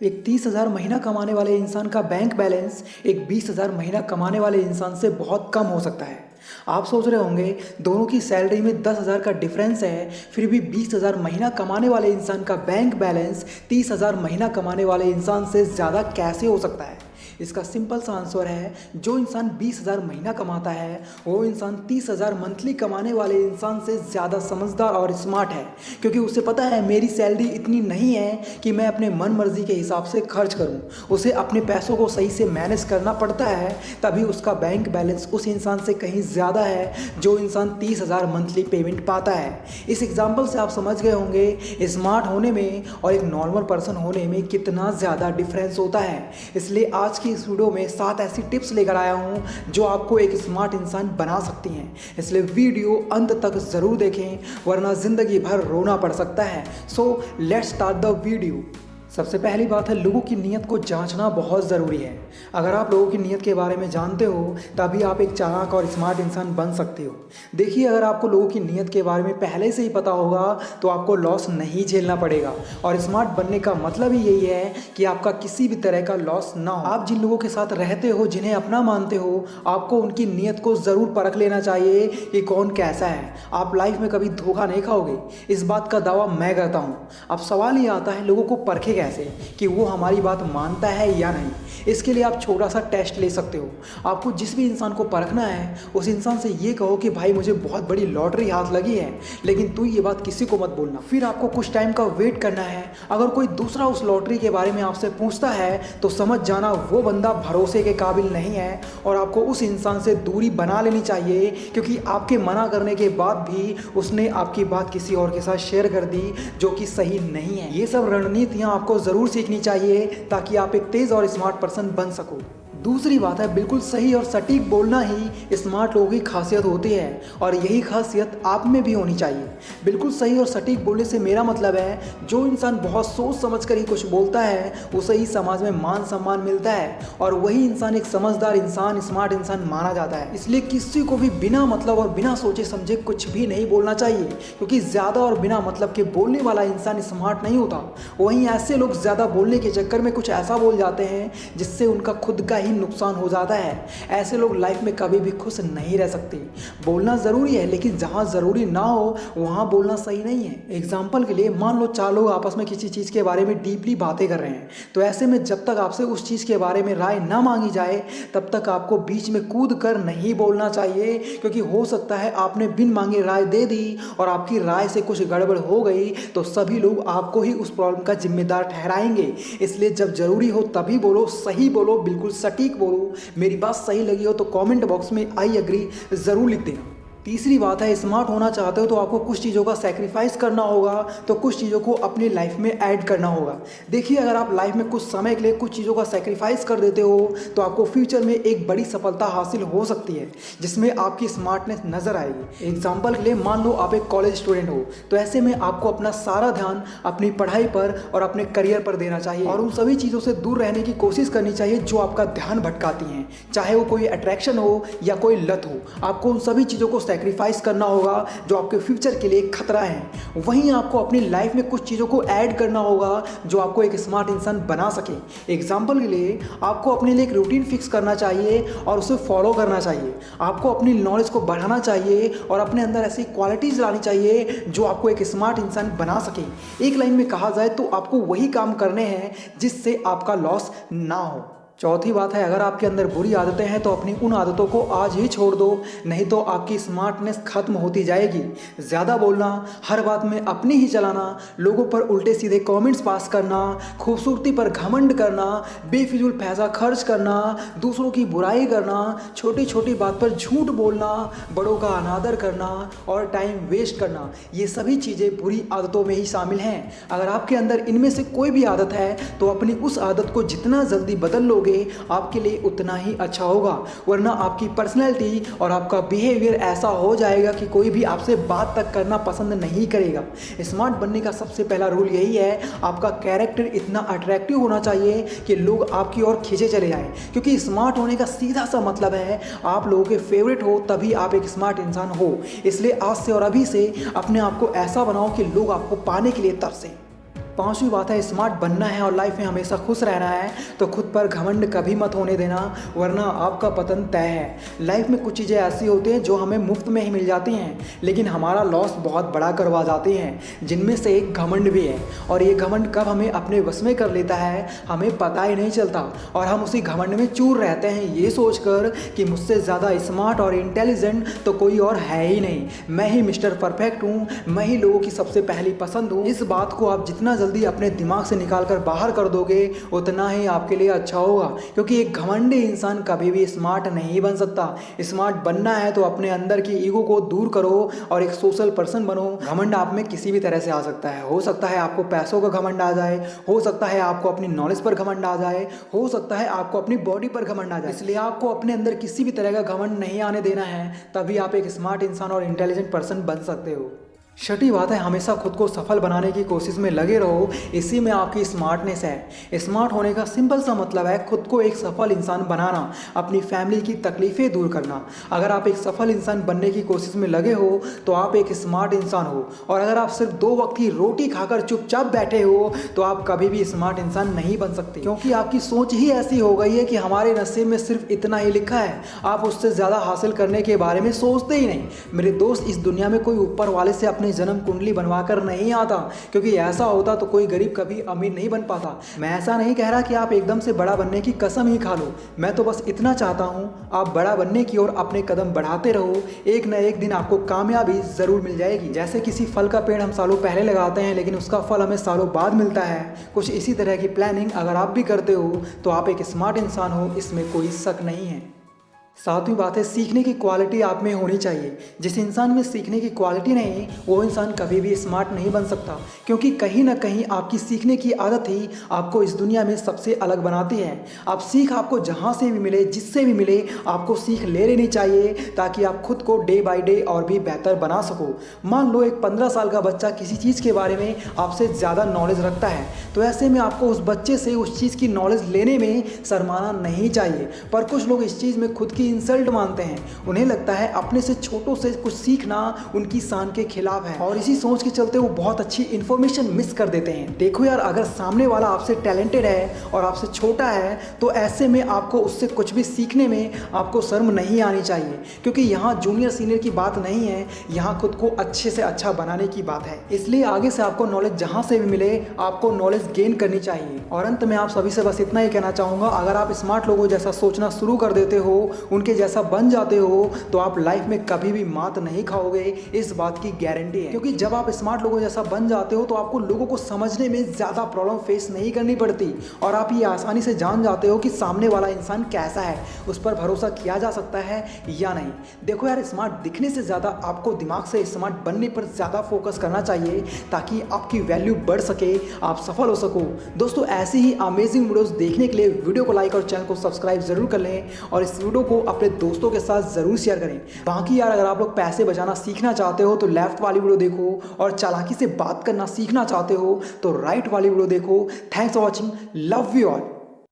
एक 30,000 महीना कमाने वाले इंसान का बैंक बैलेंस एक 20,000 महीना कमाने वाले इंसान से बहुत कम हो सकता है। आप सोच रहे होंगे दोनों की सैलरी में 10,000 का डिफरेंस है, फिर भी 20,000 महीना कमाने वाले इंसान का बैंक बैलेंस 30,000 महीना कमाने वाले इंसान से ज़्यादा कैसे हो सकता है। इसका सिंपल सा आंसर है, जो इंसान 20,000 महीना कमाता है वो इंसान 30,000 मंथली कमाने वाले इंसान से ज़्यादा समझदार और स्मार्ट है, क्योंकि उसे पता है मेरी सैलरी इतनी नहीं है कि मैं अपने मन मर्जी के हिसाब से खर्च करूं। उसे अपने पैसों को सही से मैनेज करना पड़ता है, तभी उसका बैंक बैलेंस उस इंसान से कहीं ज़्यादा है जो इंसान 30,000 मंथली पेमेंट पाता है। इस एग्जाम्पल से आप समझ गए होंगे स्मार्ट होने में और एक नॉर्मल पर्सन होने में कितना ज़्यादा डिफरेंस होता है। इसलिए आज की इस वीडियो में 7 ऐसी टिप्स लेकर आया हूं जो आपको एक स्मार्ट इंसान बना सकती हैं। इसलिए वीडियो अंत तक ज़रूर देखें, वरना ज़िंदगी भर रोना पड़ सकता है। So let's start the video. सबसे पहली बात है, लोगों की नीयत को जांचना बहुत ज़रूरी है। अगर आप लोगों की नीयत के बारे में जानते हो तभी आप एक चालाक और स्मार्ट इंसान बन सकते हो। देखिए, अगर आपको लोगों की नीयत के बारे में पहले से ही पता होगा तो आपको लॉस नहीं झेलना पड़ेगा, और स्मार्ट बनने का मतलब ही यही है कि आपका किसी भी तरह का लॉस ना हो। आप जिन लोगों के साथ रहते हो, जिन्हें अपना मानते हो, आपको उनकी नीयत को ज़रूर परख लेना चाहिए कि कौन कैसा है। आप लाइफ में कभी धोखा नहीं खाओगे, इस बात का दावा मैं करता हूँ। अब सवाल ये आता है, लोगों को परखे कैसे कि वो हमारी बात मानता है या नहीं। इसके लिए आप छोटा सा टेस्ट ले सकते हो। आपको जिस भी इंसान को परखना है उस इंसान से ये कहो कि भाई मुझे बहुत बड़ी लॉटरी हाथ लगी है, लेकिन तू ये बात किसी को मत बोलना। फिर आपको कुछ टाइम का वेट करना है। अगर कोई दूसरा उस लॉटरी के बारे में आपसे पूछता है तो समझ जाना वो बंदा भरोसे के काबिल नहीं है, और आपको उस इंसान से दूरी बना लेनी चाहिए, क्योंकि आपके मना करने के बाद भी उसने आपकी बात किसी और के साथ शेयर कर दी, जो कि सही नहीं है। ये सब रणनीतियाँ आपको ज़रूर सीखनी चाहिए ताकि आप एक तेज़ और स्मार्ट पर्सन बन सको। दूसरी बात है, बिल्कुल सही और सटीक बोलना ही स्मार्ट लोगों की खासियत होती है, और यही खासियत आप में भी होनी चाहिए। बिल्कुल सही और सटीक बोलने से मेरा मतलब है, जो इंसान बहुत सोच समझ कर ही कुछ बोलता है उसे ही समाज में मान सम्मान मिलता है, और वही इंसान एक समझदार इंसान, स्मार्ट इंसान माना जाता है। इसलिए किसी को भी बिना मतलब और बिना सोचे समझे कुछ भी नहीं बोलना चाहिए, क्योंकि ज़्यादा और बिना मतलब के बोलने वाला इंसान स्मार्ट नहीं होता। वहीं ऐसे लोग ज़्यादा बोलने के चक्कर में कुछ ऐसा बोल जाते हैं जिससे उनका खुद का नुकसान हो जाता है। ऐसे लोग लाइफ में कभी भी खुश नहीं रह सकते। बोलना जरूरी है, लेकिन जहां जरूरी ना हो वहां बोलना सही नहीं है। एग्जाम्पल के लिए, मान लो 4 लोग आपस में किसी चीज के बारे में डीपली बातें कर रहे हैं, तो ऐसे में जब तक आपसे उस चीज के बारे में राय ना मांगी जाए तब तक आपको बीच में कूद कर नहीं बोलना चाहिए, क्योंकि हो सकता है आपने बिन मांगे राय दे दी और आपकी राय से कुछ गड़बड़ हो गई तो सभी लोग आपको ही उस प्रॉब्लम का जिम्मेदार ठहराएंगे। इसलिए जब जरूरी हो तभी बोलो, सही बोलो, बिल्कुल सटीक बोलो। मेरी बात सही लगी हो तो कमेंट बॉक्स में आई एग्री जरूर लिख देना। तीसरी बात है, स्मार्ट होना चाहते हो तो आपको कुछ चीज़ों का सैक्रिफाइस करना होगा, तो कुछ चीज़ों को अपनी लाइफ में ऐड करना होगा। देखिए, अगर आप लाइफ में कुछ समय के लिए कुछ चीज़ों का सैक्रिफाइस कर देते हो तो आपको फ्यूचर में एक बड़ी सफलता हासिल हो सकती है, जिसमें आपकी स्मार्टनेस नज़र आएगी। एग्जाम्पल के लिए, मान लो आप एक कॉलेज स्टूडेंट हो, तो ऐसे में आपको अपना सारा ध्यान अपनी पढ़ाई पर और अपने करियर पर देना चाहिए, और उन सभी चीज़ों से दूर रहने की कोशिश करनी चाहिए जो आपका ध्यान भटकाती हैं, चाहे वो कोई अट्रैक्शन हो या कोई लत हो। आपको उन सभी चीज़ों को सैक्रिफाइस करना होगा जो आपके फ्यूचर के लिए खतरा है। वहीं आपको अपनी लाइफ में कुछ चीज़ों को ऐड करना होगा जो आपको एक स्मार्ट इंसान बना सके। एग्जाम्पल के लिए, आपको अपने लिए एक रूटीन फिक्स करना चाहिए और उसे फॉलो करना चाहिए। आपको अपनी नॉलेज को बढ़ाना चाहिए और अपने अंदर ऐसी क्वालिटीज़ लानी चाहिए जो आपको एक स्मार्ट इंसान बना सके। एक लाइन में कहा जाए तो आपको वही काम करने हैं जिससे आपका लॉस ना हो। चौथी बात है, अगर आपके अंदर बुरी आदतें हैं तो अपनी उन आदतों को आज ही छोड़ दो, नहीं तो आपकी स्मार्टनेस खत्म होती जाएगी। ज़्यादा बोलना, हर बात में अपनी ही चलाना, लोगों पर उल्टे सीधे कमेंट्स पास करना, खूबसूरती पर घमंड करना, बेफिजूल पैसा खर्च करना, दूसरों की बुराई करना, छोटी छोटी बात पर झूठ बोलना, बड़ों का अनादर करना और टाइम वेस्ट करना, ये सभी चीज़ें बुरी आदतों में ही शामिल हैं। अगर आपके अंदर इनमें से कोई भी आदत है तो अपनी उस आदत को जितना जल्दी बदल लोगे आपके लिए उतना ही अच्छा होगा, वरना आपकी पर्सनैलिटी और आपका बिहेवियर ऐसा हो जाएगा कि कोई भी आपसे बात तक करना पसंद नहीं करेगा। स्मार्ट बनने का सबसे पहला रूल यही है, आपका कैरेक्टर इतना अट्रैक्टिव होना चाहिए कि लोग आपकी ओर खींचे चले जाएं, क्योंकि स्मार्ट होने का सीधा सा मतलब है आप लोगों के फेवरेट हो, तभी आप एक स्मार्ट इंसान हो। इसलिए आज से और अभी से अपने आप को ऐसा बनाओ कि लोग आपको पाने के लिए तरसें। पांचवी बात है, स्मार्ट बनना है और लाइफ में हमेशा खुश रहना है तो खुद पर घमंड कभी मत होने देना, वरना आपका पतन तय है। लाइफ में कुछ चीज़ें ऐसी होती हैं जो हमें मुफ्त में ही मिल जाती हैं, लेकिन हमारा लॉस बहुत बड़ा करवा जाती हैं, जिनमें से एक घमंड भी है। और ये घमंड कब हमें अपने वश में कर लेता है हमें पता ही नहीं चलता, और हम उसी घमंड में चूर रहते हैं ये सोचकर कि मुझसे ज़्यादा स्मार्ट और इंटेलिजेंट तो कोई और है ही नहीं, मैं ही मिस्टर परफेक्ट हूँ, मैं ही लोगों की सबसे पहली पसंद हूँ। इस बात को आप जितना जल्दी अपने दिमाग से निकाल कर बाहर कर दोगे उतना ही आपके लिए अच्छा होगा, क्योंकि एक घमंडी इंसान कभी भी स्मार्ट नहीं बन सकता। स्मार्ट बनना है तो अपने अंदर की ईगो को दूर करो और एक सोशल पर्सन बनो। घमंड आप में किसी भी तरह से आ सकता है, हो सकता है आपको पैसों का घमंड आ जाए, हो सकता है आपको अपनी नॉलेज पर घमंड आ जाए, हो सकता है आपको अपनी बॉडी पर घमंड आ जाए। इसलिए आपको अपने अंदर किसी भी तरह का घमंड नहीं आने देना है, तभी आप एक स्मार्ट इंसान और इंटेलिजेंट पर्सन बन सकते हो। छठी बात है, हमेशा खुद को सफल बनाने की कोशिश में लगे रहो, इसी में आपकी स्मार्टनेस है। स्मार्ट होने का सिंपल सा मतलब है खुद को एक सफल इंसान बनाना, अपनी फैमिली की तकलीफ़ें दूर करना। अगर आप एक सफल इंसान बनने की कोशिश में लगे हो तो आप एक स्मार्ट इंसान हो, और अगर आप सिर्फ 2 वक्त की रोटी खाकर चुपचाप बैठे हो तो आप कभी भी स्मार्ट इंसान नहीं बन सकते, क्योंकि आपकी सोच ही ऐसी हो गई है कि हमारे नसीब में सिर्फ इतना ही लिखा है, आप उससे ज़्यादा हासिल करने के बारे में सोचते ही नहीं। मेरे दोस्त, इस दुनिया में कोई ऊपर वाले से अपने जन्म कुंडली बनवाकर नहीं आता, क्योंकि ऐसा होता तो कोई गरीब कभी अमीर नहीं बन पाता। मैं ऐसा नहीं कह रहा कि आप एकदम से बड़ा बनने की कसम ही खा लो, मैं तो बस इतना चाहता हूं आप बड़ा बनने की ओर अपने कदम बढ़ाते रहो, एक न एक दिन आपको कामयाबी जरूर मिल जाएगी। जैसे किसी फल का पेड़ हम सालों पहले लगाते हैं लेकिन उसका फल हमें सालों बाद मिलता है, कुछ इसी तरह की प्लानिंग अगर आप भी करते हो तो आप एक स्मार्ट इंसान हो, इसमें कोई शक नहीं है। 7वीं बात है, सीखने की क्वालिटी आप में होनी चाहिए। जिस इंसान में सीखने की क्वालिटी नहीं वो इंसान कभी भी स्मार्ट नहीं बन सकता, क्योंकि कहीं ना कहीं आपकी सीखने की आदत ही आपको इस दुनिया में सबसे अलग बनाती है। आपको जहाँ से भी मिले, जिससे भी मिले, आपको सीख ले लेनी चाहिए ताकि आप खुद को डे बाय डे और भी बेहतर बना सको। मान लो एक 15 साल का बच्चा किसी चीज़ के बारे में आपसे ज़्यादा नॉलेज रखता है, तो ऐसे में आपको उस बच्चे से उस चीज़ की नॉलेज लेने में शर्माना नहीं चाहिए। पर कुछ लोग इस चीज़ में खुद की इंसल्ट मानते हैं, उन्हें लगता है अपने से छोटों से कुछ सीखना उनकी शान के खिलाफ है, और इसी सोच के चलते वो बहुत अच्छी इन्फॉर्मेशन मिस कर देते हैं। देखो यार, अगर सामने वाला आपसे टैलेंटेड है और आपसे छोटा है तो ऐसे में आपको उससे कुछ भी सीखने में आपको शर्म नहीं आनी चाहिए, क्योंकि यहाँ जूनियर सीनियर की बात नहीं है, यहाँ खुद को अच्छे से अच्छा बनाने की बात है। इसलिए आगे से आपको नॉलेज जहाँ से भी मिले आपको नॉलेज गेन करनी चाहिए। और अंत में आप सभी से बस इतना ही कहना चाहूँगा, अगर आप स्मार्ट लोगों जैसा सोचना शुरू कर देते हो, उनके जैसा बन जाते हो, तो आप लाइफ में कभी भी मात नहीं खाओगे, इस बात की गारंटी है। क्योंकि जब आप स्मार्ट लोगों जैसा बन जाते हो तो आपको लोगों को समझने में ज़्यादा प्रॉब्लम फेस नहीं करनी पड़ती, और आप ये आसानी से जान जाते हो कि सामने वाला इंसान कैसा है, उस पर भरोसा किया जा सकता है या नहीं। देखो यार, स्मार्ट दिखने से ज़्यादा आपको दिमाग से स्मार्ट बनने पर ज़्यादा फोकस करना चाहिए ताकि आपकी वैल्यू बढ़ सके, आप सफल हो सको। दोस्तों, ऐसे ही अमेजिंग वीडियोस देखने के लिए वीडियो को लाइक और चैनल को सब्सक्राइब जरूर कर लें, और इस वीडियो को अपने दोस्तों के साथ जरूर शेयर करें। बाकी यार, अगर आप लोग पैसे बचाना सीखना चाहते हो तो लेफ्ट वाली वीडियो देखो, और चालाकी से बात करना सीखना चाहते हो तो राइट वाली वीडियो देखो। Thanks for watching, love you all.